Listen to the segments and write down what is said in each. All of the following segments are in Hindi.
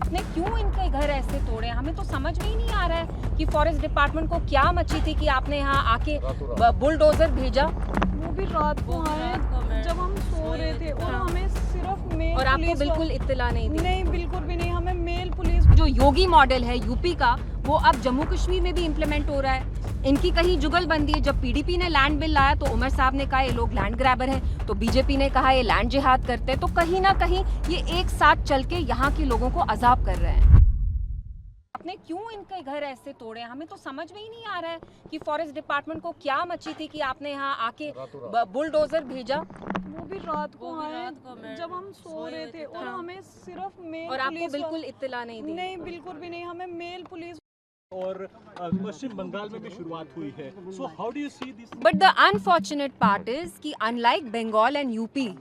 आपने क्यों इनके घर ऐसे तोड़े? हमें तो समझ में ही नहीं आ रहा है कि फॉरेस्ट डिपार्टमेंट को क्या मची थी कि आपने यहाँ आके बुलडोजर भेजा। वो भी रात को आए जब हम सो रहे थे और हमें सिर्फ मेल और आपको पुलिस बिल्कुल इत्तला नहीं दी? नहीं, बिल्कुल भी नहीं। हमें मेल पुलिस जो योगी मॉडल है यूपी का, वो अब जम्मू कश्मीर में भी इम्प्लीमेंट हो रहा है। इनकी कहीं जुगलबंदी है। जब पीडीपी ने लैंड बिल लाया तो उमर साहब ने कहा ये लोग लैंड ग्रैबर हैं, तो बीजेपी ने कहा ये लैंड जिहाद करते हैं। तो कहीं ना कहीं ये एक साथ चल के यहाँ के लोगों को अजाब कर रहे हैं। आपने क्यों इनके घर ऐसे तोड़े? हमें तो समझ में ही नहीं आ रहा है कि फॉरेस्ट डिपार्टमेंट को क्या मची थी कि आपने यहाँ आके बुलडोजर भेजा। वो भी रात को आए जब हम सो रहे थे और हमें सिर्फ मेल और आपको पुलिस बिल्कुल इत्तला नहीं दी? नहीं, बिल्कुल भी नहीं। हमें मेल पुलिस और पश्चिम बंगाल में भी शुरुआत हुई है। So how do you see this? But the unfortunate part is कि unlike Bengal and UP,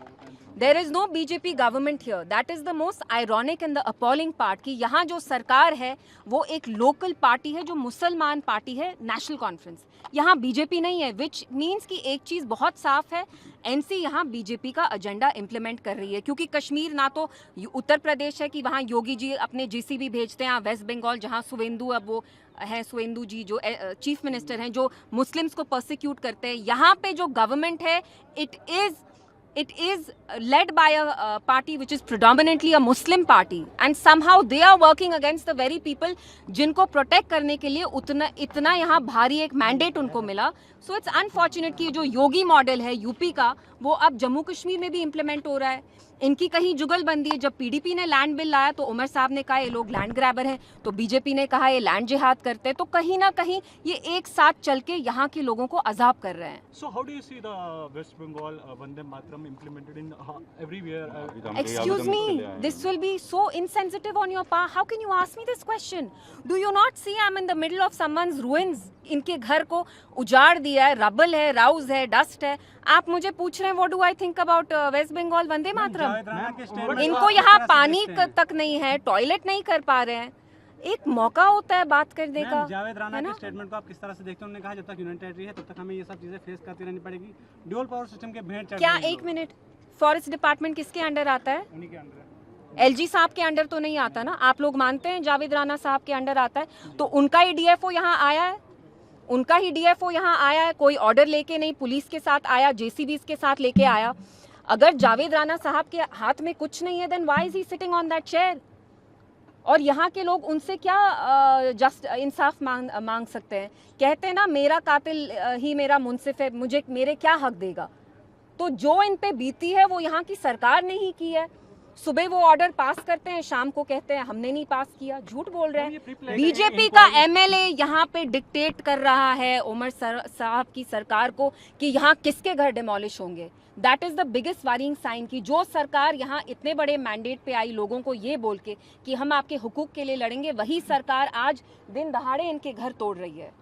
there is no BJP government here. That is the most ironic and the appalling part कि यहाँ जो सरकार है वो एक लोकल पार्टी है जो मुसलमान पार्टी है, नेशनल कॉन्फ्रेंस। यहाँ बीजेपी नहीं है, which means कि एक चीज़ बहुत साफ है, एनसी यहाँ बीजेपी का एजेंडा इम्प्लीमेंट कर रही है। क्योंकि कश्मीर ना तो उत्तर प्रदेश है कि वहाँ योगी जी अपने JCB भेजते हैं, वेस्ट बंगाल जहाँ सुवेंदु, अब वो है सुवेंदु जी जो चीफ मिनिस्टर हैं, जो मुस्लिम्स को परसिक्यूट करते हैं। यहाँ पे जो गवर्नमेंट है it is led by a party which is predominantly a Muslim party, and somehow they are working against the very people जिनको प्रोटेक्ट करने के लिए इतना यहाँ भारी एक मैंडेट उनको मिला। सो इट्स अनफॉर्चुनेट कि जो योगी मॉडल है यूपी का वो अब जम्मू कश्मीर में भी इम्प्लीमेंट हो रहा है। इनकी कहीं जुगलबंदी है। जब पीडीपी ने लैंड बिल लाया तो उमर साहब ने कहा ये लोग लैंड ग्रैबर हैं, तो बीजेपी ने कहा ये लैंड जिहाद करते हैं। तो कहीं ना कहीं ये एक साथ चल के यहाँ के लोगों को अजाब कर रहे हैं। So how do you see the West Bengal Vande Mataram implemented in everywhere? Excuse me, this will be so insensitive on your part. How can you ask me this question? Do you not see I'm in the middle of someone's ruins? इनके घर को उजाड़ दिया है, रबल है, राउज है, डस्ट है। आप मुझे पूछ रहे हैं what do I think about West Bengal Vande Mataram? इनको यहाँ पानी तक नहीं है, टॉयलेट नहीं कर पा रहे हैं। एक मौका होता है बात करने का। जावेद राणा के स्टेटमेंट को आप किस तरह से देखते हैं? उन्होंने कहा जब तक यूनियन टेरिटरी है तब तक हमें ये सब चीजें फेस करती रहनी पड़ेगी। ड्यूअल पावर सिस्टम के भेंट चढ़ क्या? रही है। एक मिनट, फॉरेस्ट डिपार्टमेंट किसके अंडर आता है? उन्हीं के अंदर है। LG साहब के अंडर तो नहीं आता ना। आप लोग मानते हैं जावेद राणा साहब के अंडर आता है? तो उनका ही DFO यहाँ आया है, उनका ही DFO यहाँ आया है। कोई ऑर्डर लेके नहीं, पुलिस के साथ आया, JCBs के साथ लेके आया। अगर जावेद राणा साहब के हाथ में कुछ नहीं है, then why is he sitting on that chair? और यहाँ के लोग उनसे क्या जस्ट इंसाफ मांग सकते हैं? कहते हैं ना मेरा कातिल ही मेरा मुंसिफ है, मुझे मेरे क्या हक देगा? तो जो इन पे बीती है वो यहाँ की सरकार ने ही की है। सुबह वो ऑर्डर पास करते हैं, शाम को कहते हैं हमने नहीं पास किया। झूठ बोल रहे हैं। बीजेपी का MLA यहाँ पे डिक्टेट कर रहा है उमर साहब की सरकार को कि यहाँ किसके घर डिमोलिश होंगे। That is the biggest warning sign कि जो सरकार यहाँ इतने बड़े मैंडेट पे आई लोगों को ये बोल के कि हम आपके हुकूक के लिए लड़ेंगे, वही सरकार आज दिन दहाड़े इनके घर तोड़ रही है।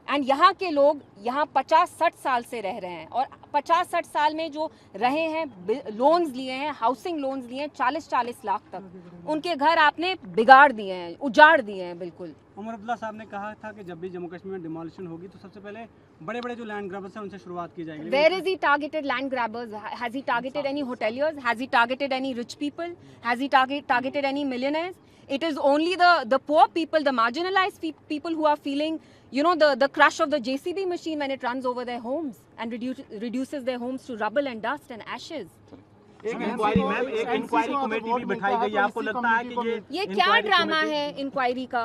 एंड यहाँ के लोग यहाँ 50-60 साल से रह रहे हैं, और 50-60 साल में जो रहे हैं, लोन्स लिए हैं, हाउसिंग लोन्स लिए हैं 40-40 लाख तक, उनके घर आपने बिगाड़ दिए हैं, उजाड़ दिए हैं बिल्कुल। उमर अब्दुल्ला साहब ने कहा था कि जब भी जम्मू कश्मीर में डिमोलिशन होगी तो सबसे पहले बड़े बड़े जो लैंड ग्रैबर्स हैं उनसे शुरुआत की जाएगी। Where is he targeted land grabbers? Has he targeted any hoteliers? Has he targeted any rich people? Has he targeted any millionaires? It is only the poor people, the marginalized people who are feeling, you know, the crush of the JCB machine when it runs over their homes and reduces their homes to rubble and dust and ashes. एक इंक्वायरी मैम, एक इंक्वायरी कमेटी भी बिठाई गई है। आपको लगता है कि ये क्या ड्रामा है इंक्वायरी का?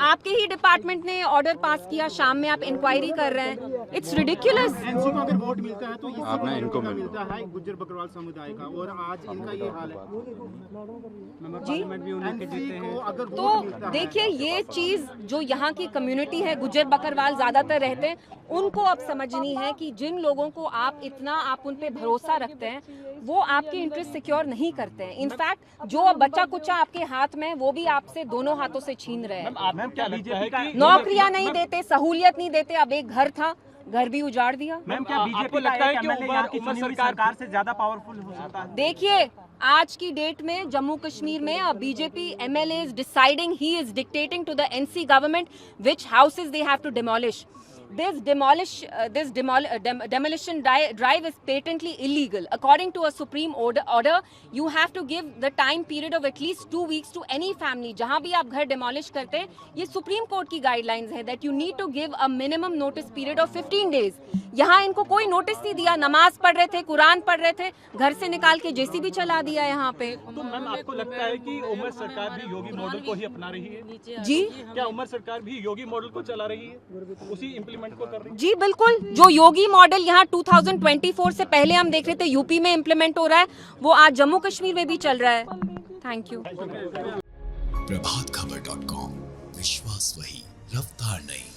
आपके ही डिपार्टमेंट ने ऑर्डर पास किया, शाम में आप इंक्वायरी कर रहे हैं। It's ridiculous. एनसी को अगर वोट मिलता है तो ये आपने इनको मिलता है गुज्जर बकरवाल समुदाय का, और आज इनका ये हाल है। जी भी उन्हीं के जीते हैं। तो देखिए, ये चीज जो यहाँ की कम्युनिटी है, गुज्जर बकरवाल ज्यादातर रहते हैं, उनको अब समझनी है कि जिन लोगों को आप उन पे भरोसा रखते हैं वो आपके इंटरेस्ट सिक्योर नहीं करते हैं। इनफैक्ट जो बच्चा कुच्चा आपके हाथ में वो भी आपसे दोनों हाथों से छीन रहे हैं। मैम क्या लगता है कि नौकरियां नहीं देते, सहूलियत नहीं देते। अब एक घर था, घर भी उजाड़ दिया। मैम क्या बीजेपी लगता है कि उमर सरकार से ज्यादा पावरफुल हो सकता है? देखिए, आज की डेट में जम्मू कश्मीर में BJP MLA is deciding, he is dictating to the NC government which houses they have to demolish. this demolition drive is patently illegal. According to a supreme order, you have to give the time period of at least 2 weeks to any family. जहाँ भी आप घर demolish करते हैं, ये सुप्रीम कोर्ट की गाइडलाइंस है that you need to give a minimum notice period of 15 days. यहाँ इनको कोई नोटिस नहीं दिया, नमाज पढ़ रहे थे, कुरान पढ़ रहे थे, घर से निकाल के जेसीबी चला दिया यहाँ पे। तो मैम आपको लगता है कि उमर सरकार भी योगी मॉडल को ही अपना रही है? जी, क्या उमर सरकार भी योगी मॉडल को चला रही है, उसी इम्प्लीमेंट को कर रही है? जी बिल्कुल, जो योगी मॉडल यहाँ 2024 से पहले हम देख रहे थे यूपी में इम्प्लीमेंट हो रहा है, वो आज जम्मू कश्मीर में भी चल रहा है। Thank you. प्रभातखबर.com, विश्वास वही, रफ्तार नहीं।